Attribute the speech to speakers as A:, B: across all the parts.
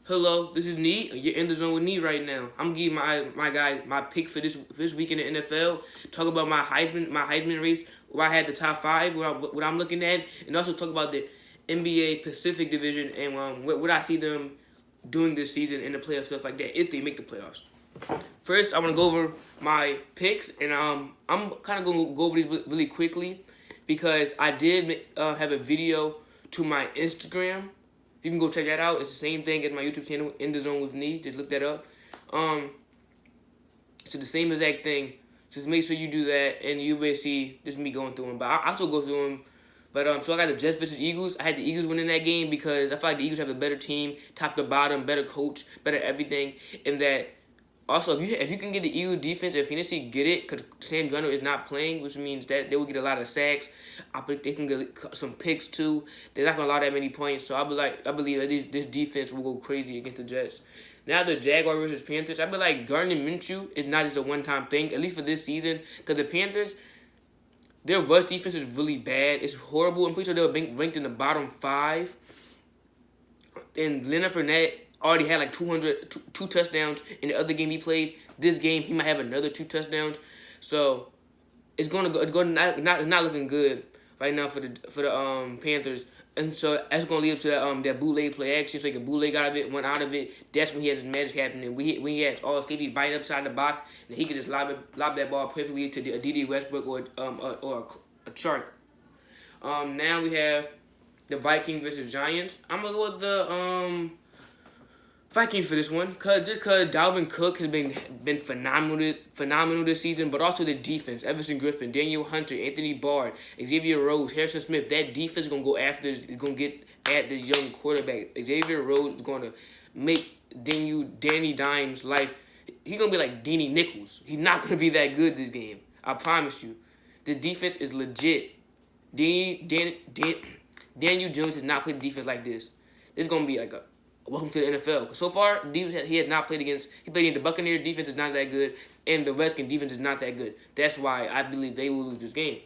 A: Hello, this is Nee. You're in the zone with Nee right now. I'm gonna give you my pick for this week in the NFL. Talk about my Heisman race, where I had the top five, what I'm looking at, and also talk about the NBA Pacific Division and what I see them doing this season in the playoff stuff like that if they make the playoffs. First, I want to go over my picks, and I'm kind of going to go over these really quickly because I did have a video to my Instagram. You can go check that out. It's the same thing as my YouTube channel, In The Zone with Nee. Just look that up. So the same exact thing. Just make sure you do that, and you will see just me going through them. But I'll still go through them. But so I got the Jets versus Eagles. I had the Eagles winning that game because I feel like the Eagles have a better team, top to bottom, better coach, better everything. And that also if you can get the Eagles defense and fantasy get it, because Sam Gunner is not playing, which means that they will get a lot of sacks. They can get some picks too. They're not gonna allow that many points. So I believe that this defense will go crazy against the Jets. Now the Jaguars versus Panthers, I be like Gardner Minshew is not just a one-time thing, at least for this season, because the Panthers, their rush defense is really bad. It's horrible. I'm pretty sure they were ranked in the bottom 5. And Leonard Fournette already had like two touchdowns in the other game he played. This game he might have another 2 touchdowns. So it's not looking good right now for the Panthers. And so that's gonna lead up to that bootleg play action. So he can bootleg out of it, one out of it. That's when he has his magic happening. When he has all safeties biting upside the box, and he can just lob that ball perfectly to a D.D. Westbrook or a Chark. Now we have the Vikings versus Giants. I'm gonna go with the Vikings for this one, cause Dalvin Cook has been phenomenal this season, but also the defense. Everson Griffin, Daniel Hunter, Anthony Barr, Xavier Rhodes, Harrison Smith. That defense is gonna go after. Is gonna get at this young quarterback. Xavier Rhodes is gonna make Danny Dimes' life. He's gonna be like Danny Nichols. He's not gonna be that good this game. I promise you. The defense is legit. Daniel Jones has not played defense like this. This is gonna be like a welcome to the NFL. So far, he has not played against. He played against the Buccaneers defense is not that good, and the Redskins defense is not that good. That's why I believe they will lose this game.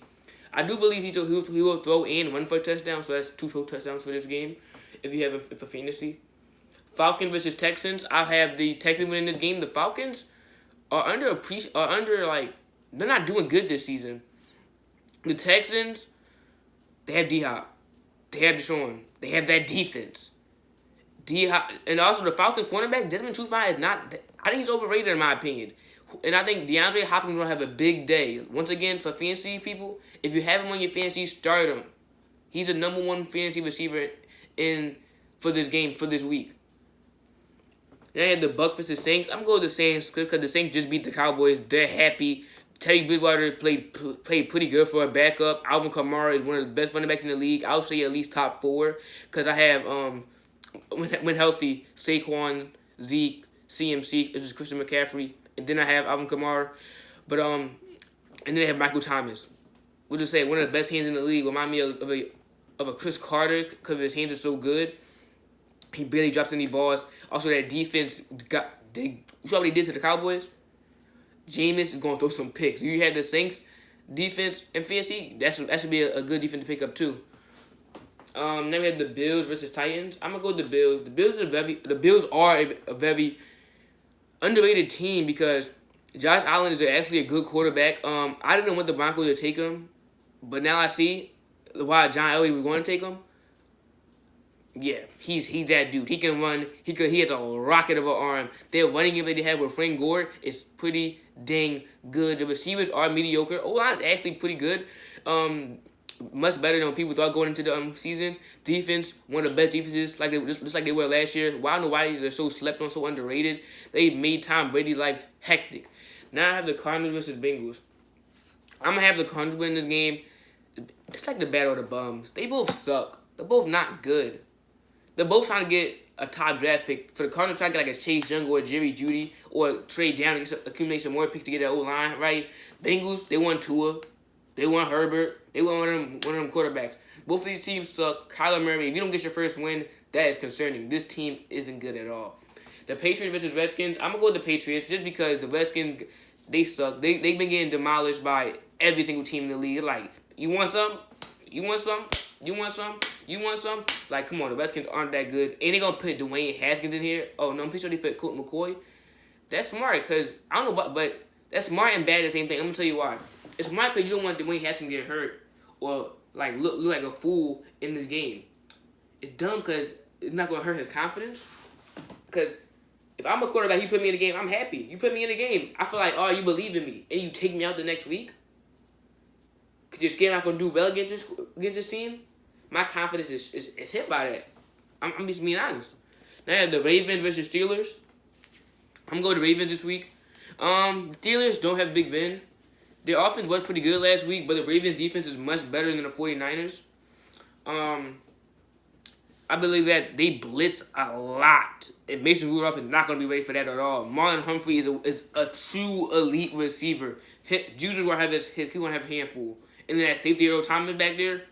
A: I do believe he will throw and run for a touchdown, so that's 2 touchdowns for this game. If you have him for fantasy, Falcons versus Texans. I have the Texans winning this game. The Falcons are they're not doing good this season. The Texans, they have D-Hop, they have Deshaun, they have that defense. And also the Falcons cornerback, Desmond Trufant is not. I think he's overrated in my opinion. And I think DeAndre Hopkins will have a big day. Once again, for fantasy people, if you have him on your fantasy, start him. He's a number 1 fantasy receiver for this game, for this week. Then I have the Bucs versus Saints. I'm going with the Saints because the Saints just beat the Cowboys. They're happy. Teddy Bridgewater played pretty good for a backup. Alvin Kamara is one of the best running backs in the league. I would say at least top 4 because I have when healthy, Saquon, Zeke, CMC, this is Christian McCaffrey, and then I have Alvin Kamara, and then I have Michael Thomas. We'll just say one of the best hands in the league. Remind me of a Chris Carter because his hands are so good. He barely drops any balls. Also, that defense you saw what he did to the Cowboys. Jameis is going to throw some picks. You had the Saints defense and fantasy. That should be a good defense to pick up too. Then we have the Bills versus Titans. I'm gonna go with the Bills. The Bills are a very underrated team because Josh Allen is actually a good quarterback. I didn't want the Broncos to take him, but now I see why John Elway was going to take him. Yeah, he's that dude. He can run. He has a rocket of an arm. Their running game that they have with Frank Gore is pretty dang good. The receivers are mediocre. O-line is actually pretty good. Much better than people thought going into the season. Defense, one of the best defenses, just like they were last year. Well, I don't know why they're so slept on, so underrated. They made Tom Brady's life hectic. Now I have the Cardinals versus Bengals. I'm gonna have the Cardinals win this game. It's like the battle of the bums. They both suck. They're both not good. They're both trying to get a top draft pick. For the Cardinals, trying to get like a Chase Young or a Jerry Jeudy or trade down and accumulate some more picks to get that O-line, right? Bengals, they want Tua. They want Herbert. They want one of them quarterbacks. Both of these teams suck. Kyler Murray, if you don't get your first win, that is concerning. This team isn't good at all. The Patriots versus Redskins, I'm going to go with the Patriots just because the Redskins, they suck. They've been getting demolished by every single team in the league. Like, you want some? You want some? You want some? You want some? Like, come on, the Redskins aren't that good. And they going to put Dwayne Haskins in here. Oh, no, I'm pretty sure they put Colt McCoy. That's smart because, I don't know, but that's smart and bad at the same thing. I'm going to tell you why. It's smart because you don't want Dwayne Haskins to get hurt or, like, look like a fool in this game. It's dumb because it's not going to hurt his confidence. Because if I'm a quarterback, you put me in the game, I'm happy. You put me in the game, I feel like, oh, you believe in me. And you take me out the next week? Because you're scared I'm not going to do well against this team? My confidence is hit by that. I'm just being honest. Now I have the Ravens versus Steelers. I'm going to Ravens this week. The Steelers don't have Big Ben. Their offense was pretty good last week, but the Ravens defense is much better than the 49ers. I believe that they blitz a lot. And Mason Rudolph is not going to be ready for that at all. Marlon Humphrey is a true elite receiver. Juice is going to have he's going to have a handful. And then that safety Earl Thomas back there.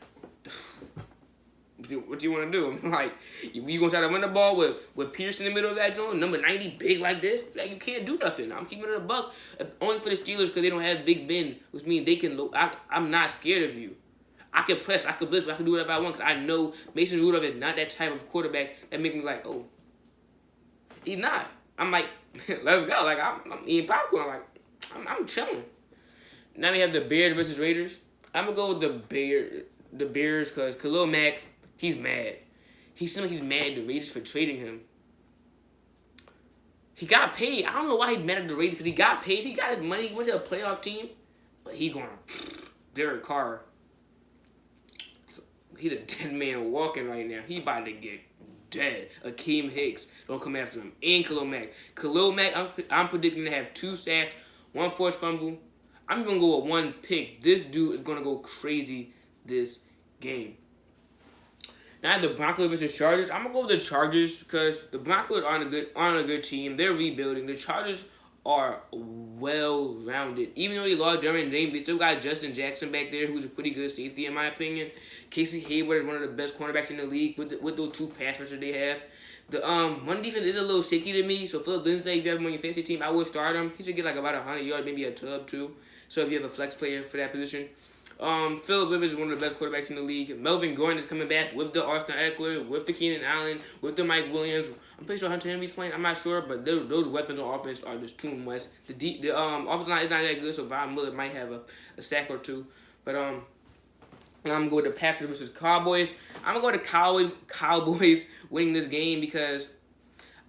A: What do you want to do? I mean, like, you going to try to run the ball with Pierce in the middle of that joint, number 90, big like this? Like, you can't do nothing. I'm keeping it a buck. Only for the Steelers because they don't have Big Ben, which means they can. I'm not scared of you. I can press, I can blitz, I can do whatever I want because I know Mason Rudolph is not that type of quarterback that make me like, oh, he's not. I'm like, let's go. Like, I'm eating popcorn. Like, I'm chilling. Now we have the Bears versus Raiders. I'm going to go with the Bears because Khalil Mack, he's mad. He seems like he's mad at the Raiders for trading him. He got paid. I don't know why he's mad at the Raiders because he got paid. He got his money. He went to a playoff team. But he going, Derek Carr. He's a dead man walking right now. He about to get dead. Akeem Hicks don't come after him. And Khalil Mack. Khalil Mack, I'm predicting to have 2 sacks, 1 forced fumble. I'm going to go with 1 pick. This dude is going to go crazy this game. Now I have the Broncos versus Chargers. I'm going to go with the Chargers because the Broncos aren't a good team. They're rebuilding. The Chargers are well-rounded. Even though they lost Derwin James, they still got Justin Jackson back there, who's a pretty good safety in my opinion. Casey Hayward is one of the best cornerbacks in the league with those 2 pass rushers they have. The run defense is a little shaky to me, so Philip Lindsay, if you have him on your fantasy team, I would start him. He should get like about 100 yards, maybe a tub too. So if you have a flex player for that position. Philip Rivers is one of the best quarterbacks in the league. Melvin Gordon is coming back with the Austin Eckler, with the Keenan Allen, with the Mike Williams. I'm pretty sure Hunter Henry's playing. I'm not sure, but those weapons on offense are just too much. The offensive line is not that good, so Von Miller might have a sack or 2. But I'm gonna go with the Packers versus Cowboys. I'm gonna go with the Cowboys winning this game because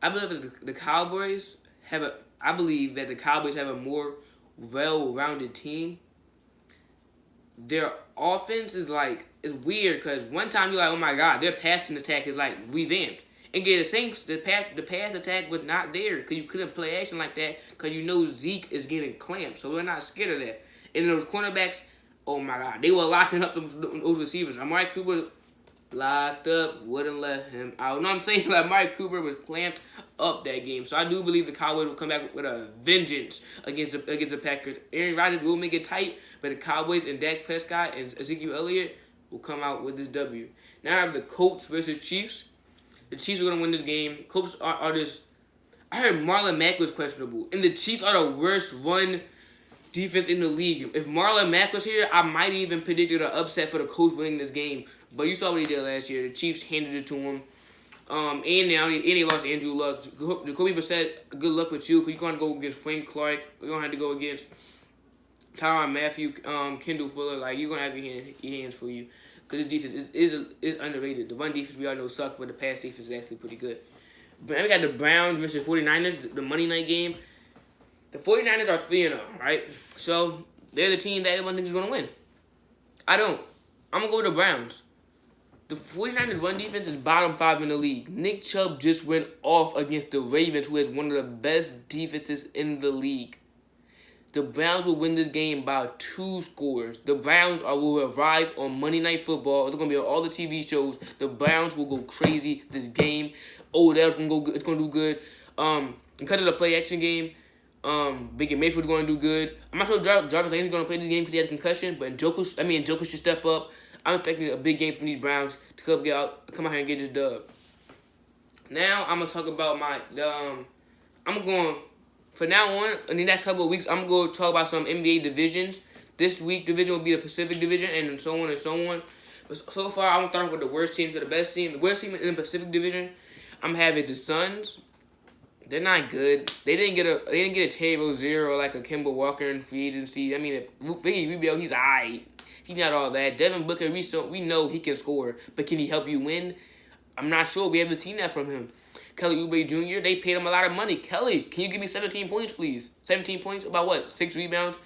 A: I believe that the Cowboys have a more well-rounded team. Their offense is weird because one time you're like, oh my god, their passing attack is like revamped. And get the Saints, the pass attack was not there because you couldn't play action like that because you know Zeke is getting clamped, so we're not scared of that. And those cornerbacks, oh my god, they were locking up those receivers. Amari Cooper locked up, wouldn't let him out. You know what I'm saying? Like, Amari Cooper was clamped up that game. So I do believe the Cowboys will come back with a vengeance against the Packers. Aaron Rodgers will make it tight, but the Cowboys and Dak Prescott and Ezekiel Elliott will come out with this W. Now I have the Colts versus Chiefs. The Chiefs are going to win this game. Colts are just... I heard Marlon Mack was questionable. And the Chiefs are the worst run defense in the league. If Marlon Mack was here, I might even predicted an upset for the Colts winning this game. But you saw what he did last year. The Chiefs handed it to him. And they lost Andrew Luck. Jacoby Brissett, good luck with you. Because you're going to go against Frank Clark. You're going to have to go against Tyrann Mathieu, Kendall Fuller. Like, you're going to have your hands for you. Because this defense is underrated. The run defense we all know sucks, but the pass defense is actually pretty good. But we got the Browns versus 49ers, the Monday night game. The 49ers are 3-0, right? So, they're the team that everyone thinks is going to win. I don't. I'm going to go with the Browns. The 49ers run defense is bottom 5 in the league. Nick Chubb just went off against the Ravens, who is one of the best defenses in the league. The Browns will win this game by 2 scores. The Browns will arrive on Monday Night Football. It's going to be on all the TV shows. The Browns will go crazy this game. Odell's going to go good. It's going to do good. Because of the play-action game, Baker Mayfield's going to do good. I'm not sure Jarvis Landry's going to play this game because he has a concussion, but Njoku should step up. I'm expecting a big game from these Browns to come out here and get this dub. Now, I'm going to talk about for now on, in the next couple of weeks, I'm going to talk about some NBA divisions. This week, division will be the Pacific Division, and so on and so on. But so far, I'm starting with the worst team to the best team. The worst team in the Pacific Division, I'm having the Suns. They're not good. They didn't get a Terry Rozier or like a Kemba Walker in free agency. I mean, Ricky Rubio, he's alright. He's not all that. Devin Booker, we know he can score, but can he help you win? I'm not sure. We haven't seen that from him. Kelly Oubre Jr., they paid him a lot of money. Kelly, can you give me 17 points, please? 17 points? About what? 6 rebounds?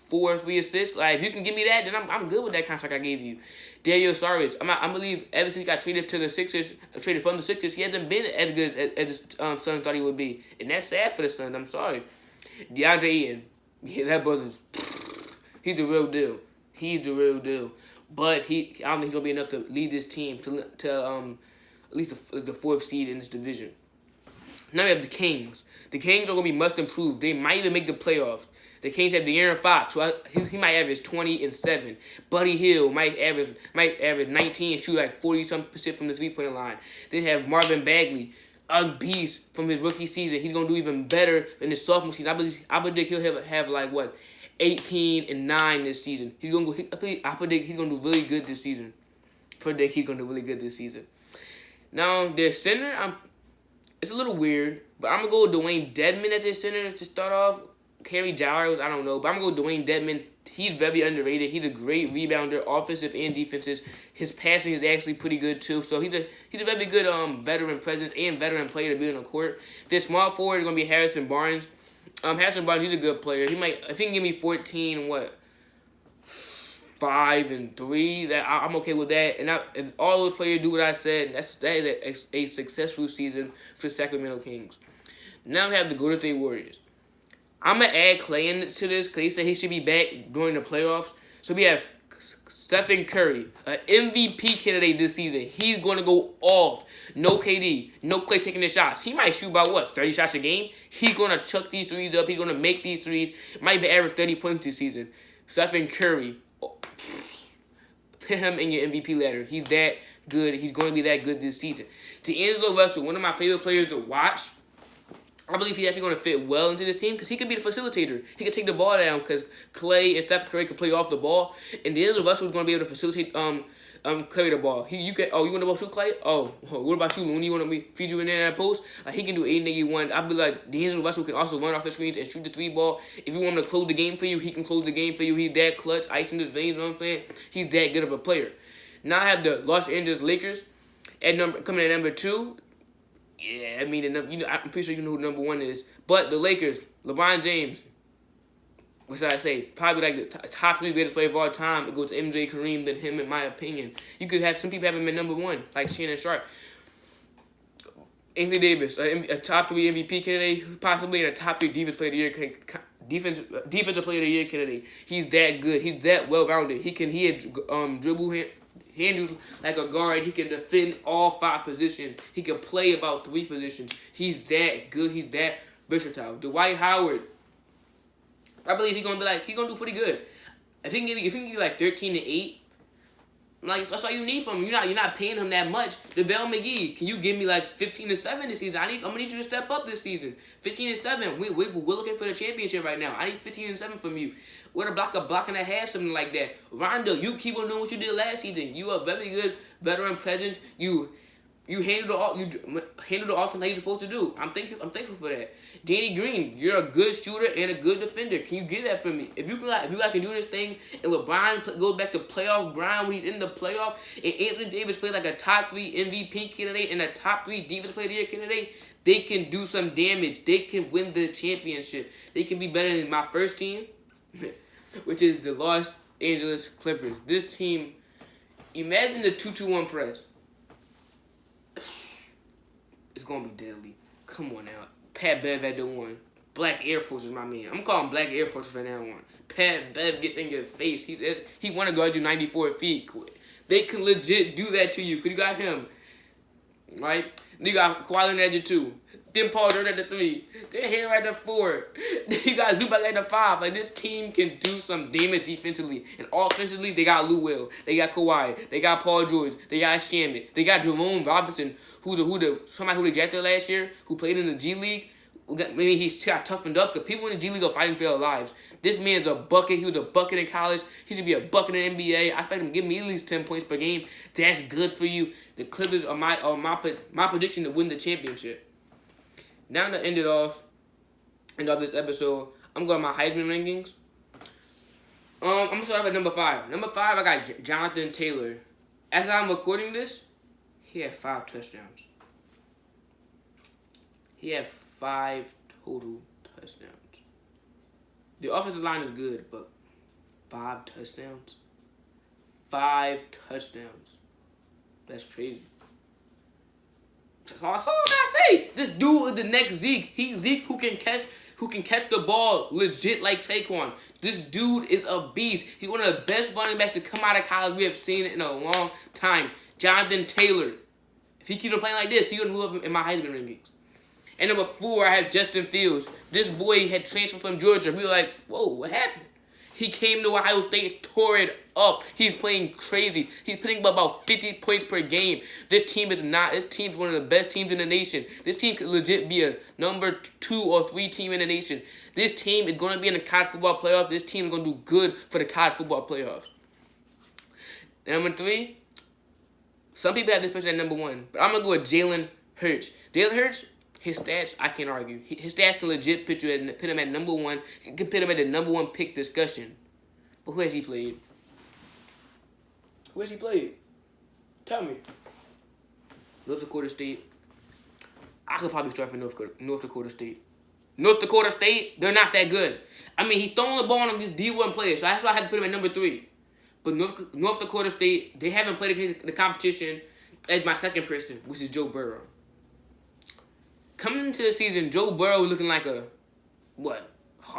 A: 3 assists? Like, if you can give me that, then I'm good with that contract I gave you. Dario Saric, I believe ever since he got traded to the Sixers, traded from the Sixers, he hasn't been as good as his son thought he would be. And that's sad for the Suns. I'm sorry. DeAndre Ayton, yeah, that brother's, he's the real deal. He's the real deal. But I don't think he's going to be enough to lead this team to at least the 4th seed in this division. Now we have the Kings. The Kings are going to be must improved. They might even make the playoffs. The Kings have De'Aaron Fox, so he might average 20 and 7. Buddy Hield might average 19 and shoot like 40-some% from the 3-point line. Then have Marvin Bagley, a beast from his rookie season. He's gonna do even better in his sophomore season. I predict he'll have like 18 and 9 this season. I predict he's gonna do really good this season. Now their center, it's a little weird, but I'm gonna go with Dwayne Dedmon as their center to start off. Kerry Giles, I don't know, but I'm going to go with Dwayne Dedmon. He's very underrated. He's a great rebounder, offensive and defensive. His passing is actually pretty good too. So he's a very good veteran presence and veteran player to be on the court. This small forward is going to be Harrison Barnes. Harrison Barnes, he's a good player. If he can give me 14 and 5 and 3, I'm okay with that. And if all those players do what I said, that is a successful season for the Sacramento Kings. Now we have the Golden State Warriors. I'm going to add Clay into this because he said he should be back during the playoffs. So we have Stephen Curry, an MVP candidate this season. He's going to go off. No KD, no Clay taking the shots. He might shoot about, 30 shots a game? He's going to chuck these threes up. He's going to make these threes. Might even average 30 points this season. Stephen Curry, put him in your MVP ladder. He's that good. He's going to be that good this season. D'Angelo Russell, one of my favorite players to watch. I believe he's actually going to fit well into this team because he could be the facilitator. He can take the ball down because Clay and Steph Curry can play off the ball. And D'Angelo Russell is going to be able to facilitate Curry the ball. You want to shoot Clay? Oh, what about you? When you want me feed you in there in that post? He can do 8-1. I believe D'Angelo Russell can also run off the screens and shoot the 3 ball. If you want him to close the game for you, he can close the game for you. He's that clutch, ice in his veins, you know what I'm saying? He's that good of a player. Now I have the Los Angeles Lakers coming at number 2. Yeah, I mean, I'm pretty sure you know who number 1 is. But the Lakers, LeBron James, what should I say? Probably like the top 3 greatest player of all time. It goes to MJ, Kareem, than him, in my opinion. You could have some people have him at number 1, like Shannon Sharp. Anthony Davis, a top 3 MVP candidate, possibly in a top 3 defensive player of the year defensive player of the year candidate. He's that good. He's that well rounded. He had dribble handles like a guard. He can defend all 5 positions. He can play about 3 positions. He's that good. He's that versatile. Dwight Howard, I believe he's gonna do pretty good. If he can give you like 13 and 8, that's all you need from him. You're not paying him that much. JaVale McGee, can you give me like 15 and 7 this season? I'm gonna need you to step up this season. 15 and 7. We're looking for the championship right now. I need 15 and 7 from you. We're a block and a half, something like that. Rondo, you keep on doing what you did last season. You are very good veteran presence. You handle the offense like you're supposed to do. I'm thankful for that. Danny Green, you're a good shooter and a good defender. Can you get that from me? If you can do this thing, and LeBron goes back to playoff Brown when he's in the playoff, and Anthony Davis plays like a top 3 MVP candidate and a top 3 defense player of the year candidate, they can do some damage. They can win the championship. They can be better than my first team, which is the Los Angeles Clippers. This team, imagine the 2-2-1 press. It's going to be deadly. Come on now. Pat Bev at the 1. Black Air Force is my man. I'm calling Black Air Force from now on. Pat Bev gets in your face. He want to go do 94 feet. They can legit do that to you because you got him. Right? You got Kawhi Leonard at the 2. Then Paul George at the 3. Then Harry at the 4. Then you got Zubac at the 5. This team can do some damage defensively. And offensively, they got Lou Will. They got Kawhi. They got Paul George. They got Shamet. They got Jerome Robinson, somebody who they drafted last year, who played in the G League. maybe he's got toughened up because people in the G League are fighting for their lives. This man's a bucket. He was a bucket in college. He should be a bucket in the NBA. I expect him to give me at least 10 points per game. That's good for you. The Clippers are my prediction to win the championship. Now to end off this episode, I'm going to my Heisman rankings. I'm going to start off at number 5. Number 5, I got Jonathan Taylor. As I'm recording this, he had 5 touchdowns. He had 5 total touchdowns. The offensive line is good, but 5 touchdowns? 5 touchdowns. That's crazy. That's all I gotta say. This dude is the next Zeke. He's Zeke who can catch the ball legit like Saquon. This dude is a beast. He's one of the best running backs to come out of college we have seen in a long time. Jonathan Taylor. If he keeps on playing like this, he's gonna move up in my Heisman rankings. And number 4, I have Justin Fields. This boy had transferred from Georgia. We were like, whoa, what happened? He came to Ohio State, tore it up. He's playing crazy. He's putting up about 50 points per game. This team's one of the best teams in the nation. This team could legit be a number 2 or 3 team in the nation. This team is going to be in the college football playoff. This team is going to do good for the college football playoffs. And number 3, some people have this person at number 1, but I'm going to go with Jalen Hurts. Jalen Hurts, his stats, I can't argue. His stats can legit put him at number 1. You can put him at the number 1 pick discussion. But who has he played? Who has he played? Tell me. North Dakota State. I could probably start for North Dakota State. North Dakota State, they're not that good. I mean, he's throwing the ball on these D1 players, so that's why I had to put him at number 3. But North Dakota State, they haven't played the competition as my second person, which is Joe Burrow. Coming into the season, Joe Burrow looking like a,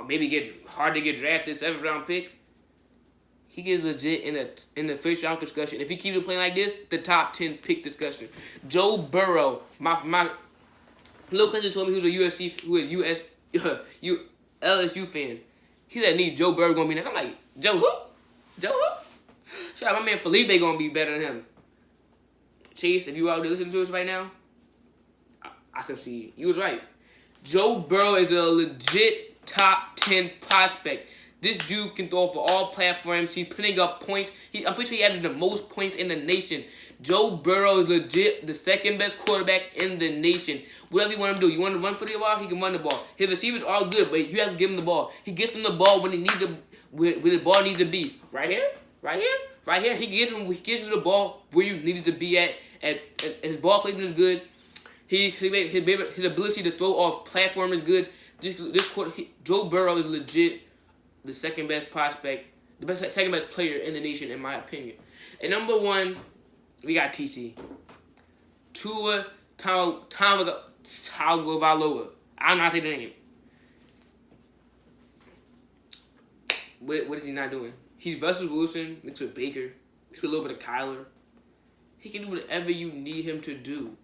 A: maybe hard to get drafted, 7th round pick. He gets legit in the first round discussion. If he keeps playing like this, the top 10 pick discussion. Joe Burrow, my little cousin told me he was a LSU fan. He said, "Need Joe Burrow gonna be next." I'm like, Joe who? Joe who? Shout out my man Felipe gonna be better than him. Chase, if you out there listening to us right now, I can see you was right. Joe Burrow is a legit top 10 prospect. This dude can throw for all platforms. He's putting up points. I'm pretty sure he averages the most points in the nation. Joe Burrow is legit the second best quarterback in the nation. Whatever you want him to do. You want to run for the ball? He can run the ball. His receivers are good, but you have to give him the ball. He gets him the ball when he needs to, where the ball needs to be. Right here, right here, right here. He gives you the ball where you need it to be at. His ball placement is good. His ability to throw off platform is good. Joe Burrow is legit the second best prospect, second best player in the nation, in my opinion. And number 1, we got TC. Tua Tagovailoa. I don't know how to say the name. What is he not doing? He's Russell Wilson mixed with Baker, mixed with a little bit of Kyler. He can do whatever you need him to do.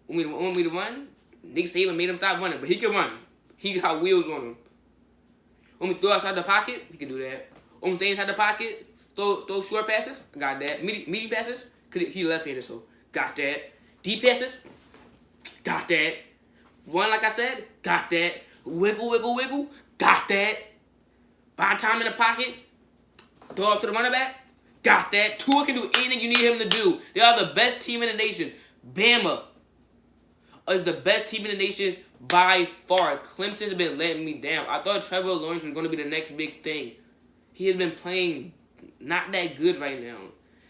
A: Want me to run? Nick Saban made him stop running, but he can run. He got wheels on him. Want me to throw outside the pocket? He can do that. Want me to stay inside the pocket? Throw short passes? Got that. Medium passes? He left-handed, so got that. Deep passes? Got that. Run like I said? Got that. Wiggle, wiggle, wiggle? Got that. Buy time in the pocket? Throw off to the running back? Got that. Tua can do anything you need him to do. They are the best team in the nation. Bama is the best team in the nation by far. Clemson has been letting me down. I thought Trevor Lawrence was going to be the next big thing. He has been playing not that good right now.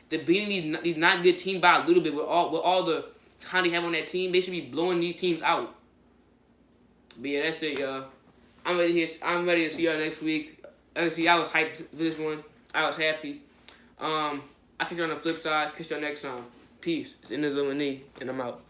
A: They're beating these not good teams by a little bit with all the time they have on that team. They should be blowing these teams out. But yeah, that's it, y'all. I'm ready to see y'all next week. I was hyped for this one. I was happy. I'll catch you on the flip side. Catch y'all next time. Peace. It's InTheZoneWithNee, and I'm out.